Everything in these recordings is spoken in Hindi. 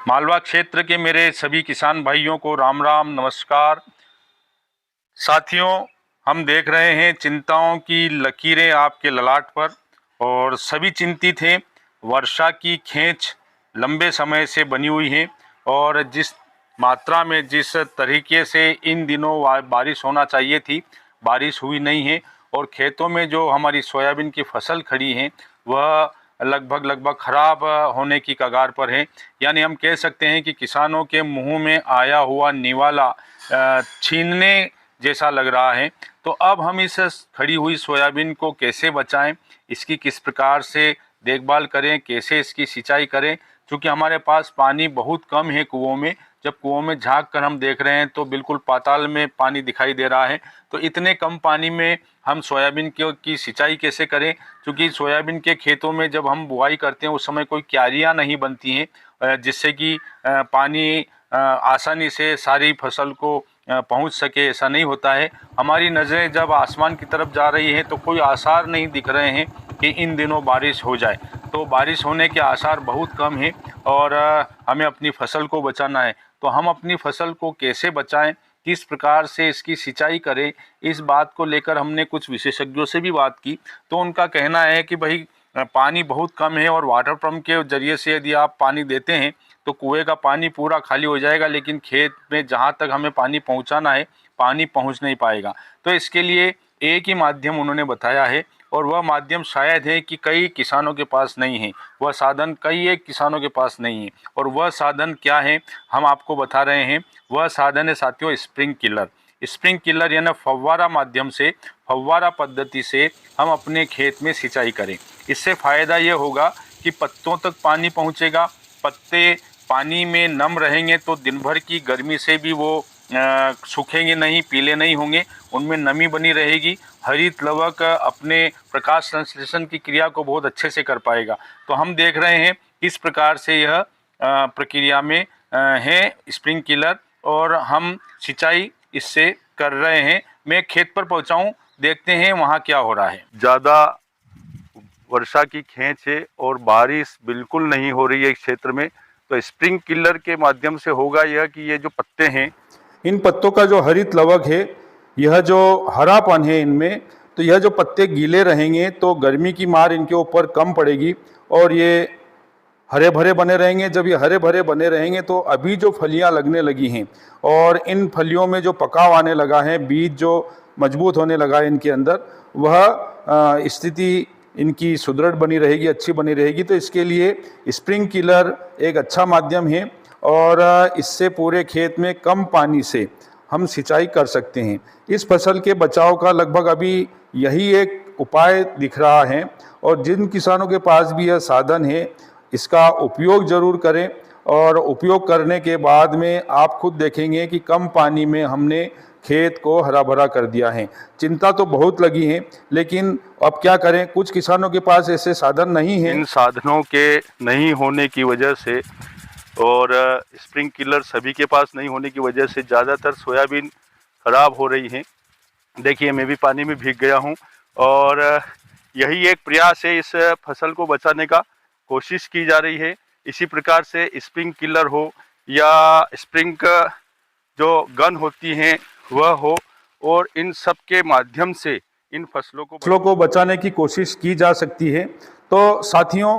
मालवा क्षेत्र के मेरे सभी किसान भाइयों को राम राम नमस्कार। साथियों, हम देख रहे हैं चिंताओं की लकीरें आपके ललाट पर और सभी चिंतित हैं। वर्षा की खेंच लंबे समय से बनी हुई है और जिस मात्रा में जिस तरीके से इन दिनों बारिश होना चाहिए थी, बारिश हुई नहीं है और खेतों में जो हमारी सोयाबीन की फसल खड़ी है वह लगभग खराब होने की कगार पर है। यानी हम कह सकते हैं कि किसानों के मुंह में आया हुआ निवाला छीनने जैसा लग रहा है। तो अब हम इस खड़ी हुई सोयाबीन को कैसे बचाएं, इसकी किस प्रकार से देखभाल करें, कैसे इसकी सिंचाई करें, क्योंकि हमारे पास पानी बहुत कम है कुओं में। जब कुओं में झांक कर हम देख रहे हैं तो बिल्कुल पाताल में पानी दिखाई दे रहा है। तो इतने कम पानी में हम सोयाबीन की सिंचाई कैसे करें, क्योंकि सोयाबीन के खेतों में जब हम बुआई करते हैं उस समय कोई क्यारियां नहीं बनती हैं जिससे कि पानी आसानी से सारी फसल को पहुंच सके, ऐसा नहीं होता है। हमारी नज़रें जब आसमान की तरफ जा रही हैं तो कोई आसार नहीं दिख रहे हैं कि इन दिनों बारिश हो जाए। तो बारिश होने के आसार बहुत कम हैं और हमें अपनी फसल को बचाना है। तो हम अपनी फसल को कैसे बचाएं, किस प्रकार से इसकी सिंचाई करें, इस बात को लेकर हमने कुछ विशेषज्ञों से भी बात की। तो उनका कहना है कि भाई पानी बहुत कम है और वाटर पंप के जरिए से यदि आप पानी देते हैं तो कुएं का पानी पूरा खाली हो जाएगा, लेकिन खेत में जहाँ तक हमें पानी पहुँचाना है पानी पहुँच नहीं पाएगा। तो इसके लिए एक ही माध्यम उन्होंने बताया है और वह माध्यम शायद है कि कई किसानों के पास नहीं है, वह साधन कई एक किसानों के पास नहीं है। और वह साधन क्या है हम आपको बता रहे हैं। वह साधन है साथियों स्प्रिंकलर। स्प्रिंकलर यानी फव्वारा माध्यम से, फव्वारा पद्धति से हम अपने खेत में सिंचाई करें। इससे फ़ायदा ये होगा कि पत्तों तक पानी पहुँचेगा, पत्ते पानी में नम रहेंगे तो दिन भर की गर्मी से भी वो सूखेंगे नहीं, पीले नहीं होंगे, उनमें नमी बनी रहेगी। हरित लवक अपने प्रकाश संश्लेषण की क्रिया को बहुत अच्छे से कर पाएगा। तो हम देख रहे हैं किस प्रकार से यह प्रक्रिया में है स्प्रिंकलर और हम सिंचाई इससे कर रहे हैं। मैं खेत पर पहुंचाऊं, देखते हैं वहां क्या हो रहा है। ज़्यादा वर्षा की खेंच है और बारिश बिल्कुल नहीं हो रही है इस क्षेत्र में। तो स्प्रिंकलर के माध्यम से होगा यह कि ये जो पत्ते हैं, इन पत्तों का जो हरित लवक है, यह जो हरापन है इनमें, तो यह जो पत्ते गीले रहेंगे तो गर्मी की मार इनके ऊपर कम पड़ेगी और ये हरे भरे बने रहेंगे। जब ये हरे भरे बने रहेंगे तो अभी जो फलियां लगने लगी हैं और इन फलियों में जो पकाव आने लगा है, बीज जो मजबूत होने लगा है इनके अंदर, वह स्थिति इनकी सुदृढ़ बनी रहेगी, अच्छी बनी रहेगी। तो इसके लिए स्प्रिंकलर एक अच्छा माध्यम है और इससे पूरे खेत में कम पानी से हम सिंचाई कर सकते हैं। इस फसल के बचाव का लगभग अभी यही एक उपाय दिख रहा है और जिन किसानों के पास भी यह साधन है इसका उपयोग ज़रूर करें और उपयोग करने के बाद में आप खुद देखेंगे कि कम पानी में हमने खेत को हरा भरा कर दिया है। चिंता तो बहुत लगी है, लेकिन अब क्या करें, कुछ किसानों के पास ऐसे साधन नहीं हैं। इन साधनों के नहीं होने की वजह से और स्प्रिंकलर सभी के पास नहीं होने की वजह से ज़्यादातर सोयाबीन खराब हो रही हैं। देखिए मैं भी पानी में भीग गया हूं और यही एक प्रयास है, इस फसल को बचाने का कोशिश की जा रही है। इसी प्रकार से स्प्रिंकलर हो या स्प्रिंग जो गन होती हैं वह हो और इन सब के माध्यम से इन फसलों को बचाने की कोशिश की जा सकती है। तो साथियों,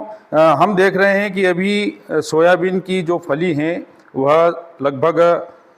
हम देख रहे हैं कि अभी सोयाबीन की जो फली हैं वह लगभग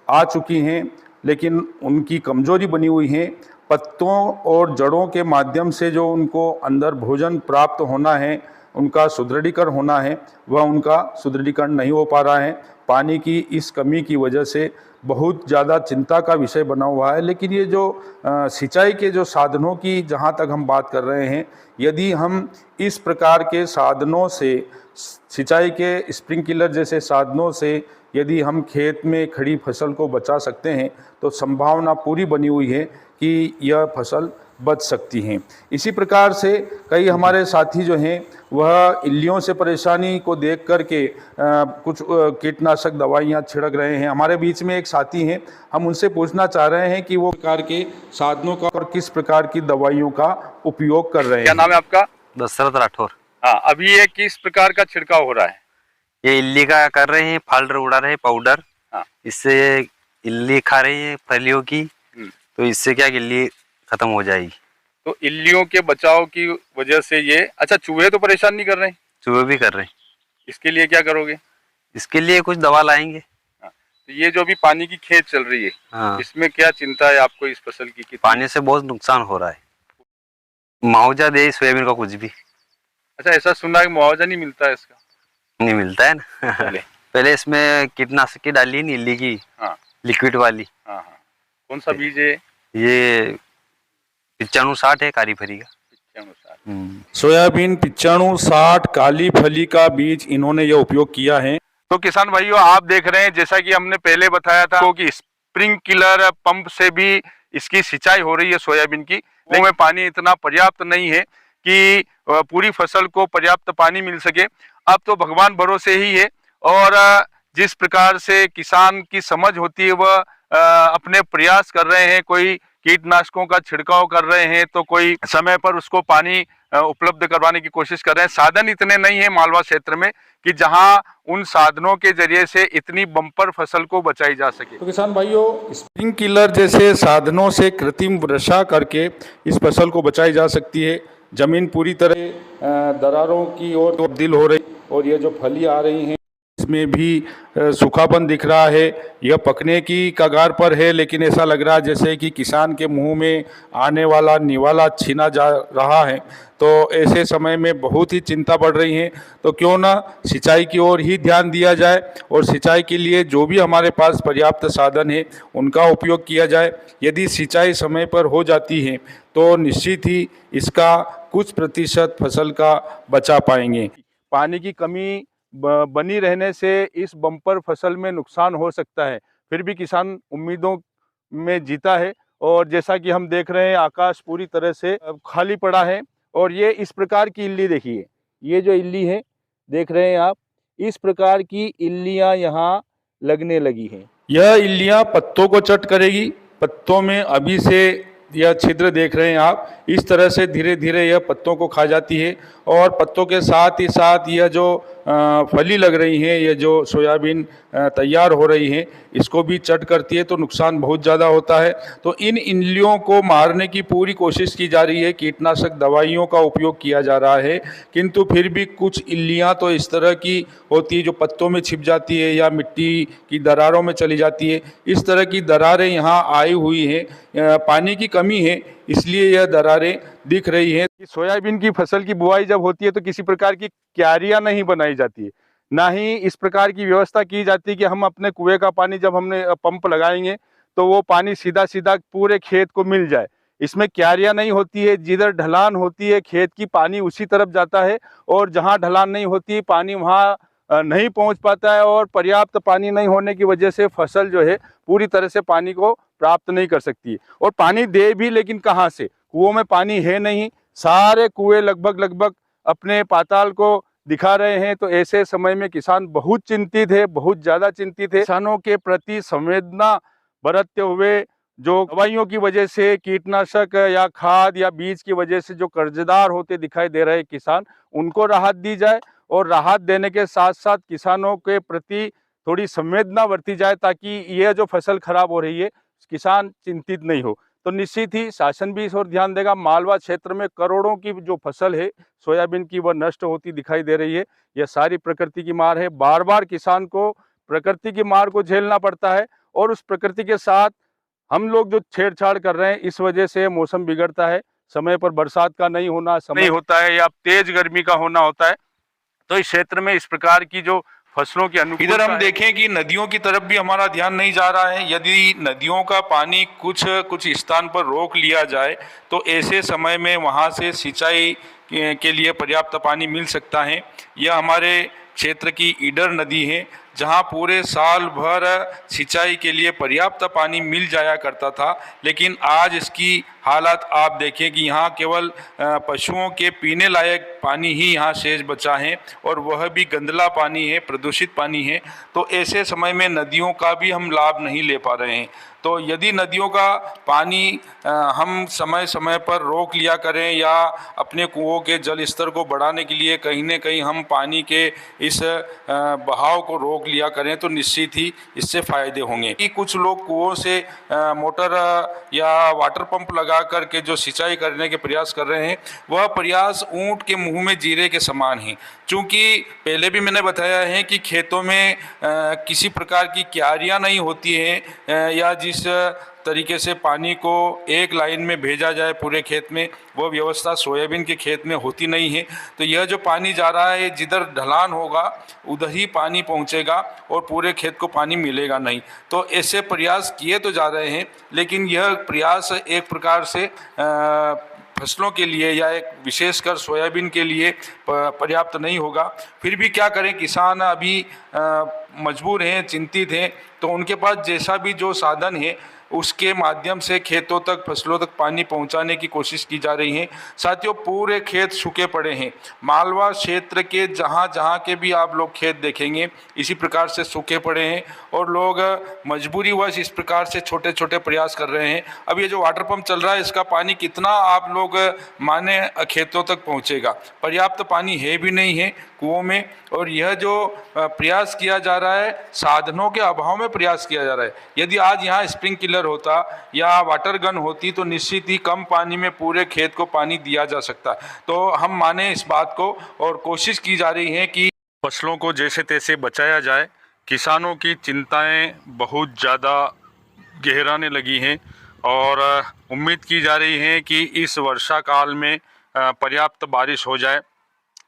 आ चुकी हैं, लेकिन उनकी कमजोरी बनी हुई है। पत्तों और जड़ों के माध्यम से जो उनको अंदर भोजन प्राप्त होना है, उनका सुदृढ़ीकरण होना है, वह उनका सुदृढ़ीकरण नहीं हो पा रहा है। पानी की इस कमी की वजह से बहुत ज़्यादा चिंता का विषय बना हुआ है। लेकिन ये जो सिंचाई के जो साधनों की जहाँ तक हम बात कर रहे हैं, यदि हम इस प्रकार के साधनों से, सिंचाई के स्प्रिंकलर जैसे साधनों से यदि हम खेत में खड़ी फसल को बचा सकते हैं तो संभावना पूरी बनी हुई है कि यह फसल बच सकती हैं। इसी प्रकार से कई हमारे साथी जो हैं वह इल्लियों से परेशानी को देख कर के कुछ कीटनाशक दवाइयाँ छिड़क रहे हैं। हमारे बीच में एक साथी हैं, हम उनसे पूछना चाह रहे हैं कि वो प्रकार के साधनों का और किस प्रकार की दवाइयों का उपयोग कर रहे हैं। क्या नाम है आपका? दशरथ राठौर। हाँ, अभी ये किस प्रकार का छिड़काव हो रहा है? ये इल्ली का कर रहे हैं, फाल्ट उड़ा रहे हैं पाउडर। हाँ। इससे इल्ली खा रही है फलियों की, तो इससे क्या कि इल्ली खत्म हो जाएगी। तो इल्लियों के बचाव की वजह से ये, अच्छा चूहे तो परेशान नहीं कर रहे हैं? चूहे भी कर रहे हैं। इसके लिए क्या करोगे? इसके लिए कुछ दवा लाएंगे। तो ये जो अभी पानी की खेत चल रही है, हाँ। इसमें क्या चिंता है आपको इस फसल की? कितनी? पानी से बहुत नुकसान हो रहा है। मुआवजा दे सोयाबीन का कुछ भी अच्छा, ऐसा सुना है कि मुआवजा नहीं मिलता है इसका? नहीं मिलता है ना। पहले पहले इसमें कीटनाशक की डाली नहीं, इल्ली की। हाँ लिक्विड वाली। हाँ हाँ। कौन सा बीज है? ये 9560 है, काली फरी का। 9560। सोयाबीन 9560 काली फली का बीज इन्होंने यह उपयोग किया है। तो किसान भाइयों, आप देख रहे हैं जैसा कि हमने पहले बताया था कि स्प्रिंकलर पंप से भी इसकी सिंचाई हो रही है सोयाबीन की। वो में पानी इतना पर्याप्त नहीं है कि पूरी फसल को पर्याप्त पानी मिल सके। अब तो भगवान भरोसे ही है, और जिस प्रकार से किसान की समझ होती है वह अपने प्रयास कर रहे हैं। कोई कीटनाशकों का छिड़काव कर रहे हैं, तो कोई समय पर उसको पानी उपलब्ध करवाने की कोशिश कर रहे हैं। साधन इतने नहीं है मालवा क्षेत्र में कि जहां उन साधनों के जरिए से इतनी बम्पर फसल को बचाई जा सके। तो किसान भाइयों, स्प्रिंकलर जैसे साधनों से कृत्रिम वर्षा करके इस फसल को बचाई जा सकती है। जमीन पूरी तरह दरारों की ओर तब्दील हो रही, और ये जो फली आ रही हैं इसमें भी सूखापन दिख रहा है। यह पकने की कगार पर है, लेकिन ऐसा लग रहा है जैसे कि किसान के मुंह में आने वाला निवाला छीना जा रहा है। तो ऐसे समय में बहुत ही चिंता बढ़ रही है। तो क्यों ना सिंचाई की ओर ही ध्यान दिया जाए, और सिंचाई के लिए जो भी हमारे पास पर्याप्त साधन है उनका उपयोग किया जाए। यदि सिंचाई समय पर हो जाती है तो निश्चित ही इसका कुछ प्रतिशत फसल का बचा पाएंगे। पानी की कमी बनी रहने से इस बम्पर फसल में नुकसान हो सकता है, फिर भी किसान उम्मीदों में जीता है। और जैसा कि हम देख रहे हैं, आकाश पूरी तरह से खाली पड़ा है, और ये इस प्रकार की इल्ली देखिए, ये जो इल्ली है देख रहे हैं आप, इस प्रकार की इल्लियां यहाँ लगने लगी हैं। यह इल्लियां पत्तों को चट करेगी। पत्तों में अभी से यह छिद्र देख रहे हैं आप, इस तरह से धीरे धीरे यह पत्तों को खा जाती है। और पत्तों के साथ ही साथ यह जो फली लग रही है, ये जो सोयाबीन तैयार हो रही है, इसको भी चट करती है, तो नुकसान बहुत ज़्यादा होता है। तो इन इल्लियों को मारने की पूरी कोशिश की जा रही है, कीटनाशक दवाइयों का उपयोग किया जा रहा है, किंतु फिर भी कुछ इल्लियां तो इस तरह की होती है जो पत्तों में छिप जाती है या मिट्टी की दरारों में चली जाती है। इस तरह की दरारें यहाँ आई हुई हैं। पानी की कमी है, इसलिए यह दरारें दिख रही हैं। सोयाबीन की फसल की बुआई जब होती है तो किसी प्रकार की क्यारियां नहीं बनाई जाती है, ना ही इस प्रकार की व्यवस्था की जाती है कि हम अपने कुएं का पानी जब हमने पंप लगाएंगे तो वो पानी सीधा सीधा पूरे खेत को मिल जाए। इसमें क्यारियां नहीं होती है, जिधर ढलान होती है खेत की पानी उसी तरफ जाता है, और जहां ढलान नहीं होती है पानी वहां नहीं पहुंच पाता है, और पर्याप्त पानी नहीं होने की वजह से फसल जो है पूरी तरह से पानी को प्राप्त नहीं कर सकती है। और पानी दे भी लेकिन कहाँ से, कुओं में पानी है नहीं, सारे कुएं लगभग अपने पाताल को दिखा रहे हैं। तो ऐसे समय में किसान बहुत चिंतित है, बहुत ज़्यादा चिंतित है। किसानों के प्रति संवेदना बरतते हुए, जो दवाइयों की वजह से, कीटनाशक या खाद या बीज की वजह से जो कर्जदार होते दिखाई दे रहे किसान, उनको राहत दी जाए, और राहत देने के साथ साथ किसानों के प्रति थोड़ी संवेदना बरती जाए, ताकि यह जो फसल खराब हो रही है किसान चिंतित नहीं हो। तो निश्चित ही शासन भी इस ओर ध्यान देगा। मालवा क्षेत्र में करोड़ों की जो फसल है सोयाबीन की, वह नष्ट होती दिखाई दे रही है। यह सारी प्रकृति की मार है। बार बार किसान को प्रकृति की मार को झेलना पड़ता है, और उस प्रकृति के साथ हम लोग जो छेड़छाड़ कर रहे हैं, इस वजह से मौसम बिगड़ता है। समय पर बरसात का नहीं होना, समय नहीं होता है, या तेज गर्मी का होना होता है। तो इस क्षेत्र में इस प्रकार की जो फसलों की अनुकूलता, इधर हम देखें कि नदियों की तरफ भी हमारा ध्यान नहीं जा रहा है। यदि नदियों का पानी कुछ स्थान पर रोक लिया जाए तो ऐसे समय में वहां से सिंचाई के लिए पर्याप्त पानी मिल सकता है। यह हमारे क्षेत्र की ईडर नदी है, जहां पूरे साल भर सिंचाई के लिए पर्याप्त पानी मिल जाया करता था, लेकिन आज इसकी हालात आप देखें कि यहाँ केवल पशुओं के पीने लायक पानी ही यहाँ शेष बचा है और वह भी गंदला पानी है, प्रदूषित पानी है। तो ऐसे समय में नदियों का भी हम लाभ नहीं ले पा रहे हैं। तो यदि नदियों का पानी हम समय समय पर रोक लिया करें या अपने कुओं के जल स्तर को बढ़ाने के लिए कहीं न कहीं हम पानी के इस बहाव को रोक लिया करें तो निश्चित ही इससे फ़ायदे होंगे। कि कुछ लोग कुओं से मोटर या वाटर पंप लगा कर के जो सिंचाई करने के प्रयास कर रहे हैं, वह प्रयास ऊँट के मुँह में जीरे के समान है। चूँकि पहले भी मैंने बताया है कि खेतों में किसी प्रकार की क्यारियाँ नहीं होती हैं या जिस तरीके से पानी को एक लाइन में भेजा जाए पूरे खेत में, वो व्यवस्था सोयाबीन के खेत में होती नहीं है। तो यह जो पानी जा रहा है, जिधर ढलान होगा उधर ही पानी पहुंचेगा और पूरे खेत को पानी मिलेगा नहीं। तो ऐसे प्रयास किए तो जा रहे हैं, लेकिन यह प्रयास एक प्रकार से फसलों के लिए या एक विशेषकर सोयाबीन के लिए पर्याप्त नहीं होगा। फिर भी क्या करें, किसान अभी मजबूर हैं, चिंतित हैं, तो उनके पास जैसा भी जो साधन है उसके माध्यम से खेतों तक, फसलों तक पानी पहुंचाने की कोशिश की जा रही है। साथियों, पूरे खेत सूखे पड़े हैं। मालवा क्षेत्र के जहां जहां के भी आप लोग खेत देखेंगे इसी प्रकार से सूखे पड़े हैं और लोग मजबूरीवश इस प्रकार से छोटे छोटे प्रयास कर रहे हैं। अब ये जो वाटर पंप चल रहा है, इसका पानी कितना आप लोग माने खेतों तक पहुंचेगा? पर्याप्त पानी है भी नहीं है कुओं में। और यह जो प्रयास किया जा रहा है, साधनों के अभाव में प्रयास किया जा रहा है। यदि आज यहाँ स्प्रिंकलर होता या वाटर गन होती तो निश्चित ही कम पानी में पूरे खेत को पानी दिया जा सकता। तो हम माने इस बात को और कोशिश की जा रही है कि फसलों को जैसे तैसे बचाया जाए। किसानों की चिंताएं बहुत ज़्यादा गहराने लगी हैं और उम्मीद की जा रही है कि इस वर्षा काल में पर्याप्त बारिश हो जाए,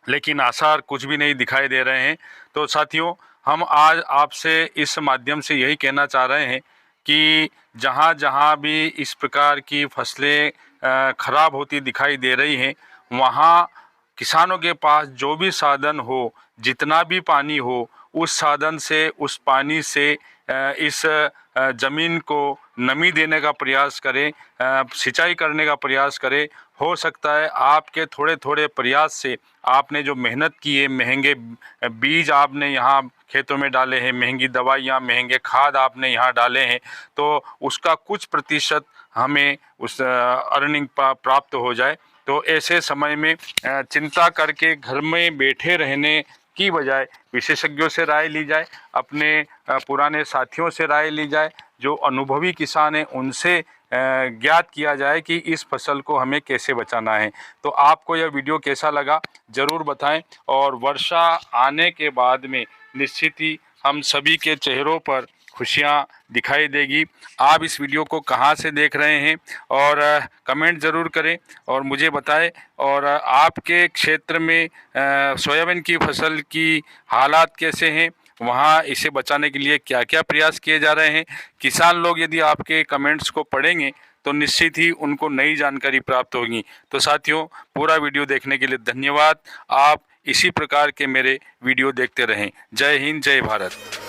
लेकिन आसार कुछ भी नहीं दिखाई दे रहे हैं। तो साथियों, हम आज आपसे इस माध्यम से यही कहना चाह रहे हैं कि जहाँ जहाँ भी इस प्रकार की फसलें खराब होती दिखाई दे रही हैं, वहाँ किसानों के पास जो भी साधन हो, जितना भी पानी हो, उस साधन से, उस पानी से इस ज़मीन को नमी देने का प्रयास करें, सिंचाई करने का प्रयास करें। हो सकता है आपके थोड़े थोड़े प्रयास से, आपने जो मेहनत की है, महंगे बीज आपने यहाँ खेतों में डाले हैं, महंगी दवाइयाँ, महंगे खाद आपने यहाँ डाले हैं, तो उसका कुछ प्रतिशत हमें उस अर्निंग प्राप्त हो जाए। तो ऐसे समय में चिंता करके घर में बैठे रहने की बजाय विशेषज्ञों से राय ली जाए, अपने पुराने साथियों से राय ली जाए, जो अनुभवी किसान हैं उनसे ज्ञात किया जाए कि इस फसल को हमें कैसे बचाना है। तो आपको यह वीडियो कैसा लगा ज़रूर बताएं और वर्षा आने के बाद में निश्चित ही हम सभी के चेहरों पर खुशियाँ दिखाई देगी। आप इस वीडियो को कहाँ से देख रहे हैं और कमेंट ज़रूर करें और मुझे बताएं। और आपके क्षेत्र में सोयाबीन की फसल की हालात कैसे हैं, वहाँ इसे बचाने के लिए क्या क्या प्रयास किए जा रहे हैं। किसान लोग यदि आपके कमेंट्स को पढ़ेंगे तो निश्चित ही उनको नई जानकारी प्राप्त होगी। तो साथियों, पूरा वीडियो देखने के लिए धन्यवाद। आप इसी प्रकार के मेरे वीडियो देखते रहें। जय हिंद, जय भारत।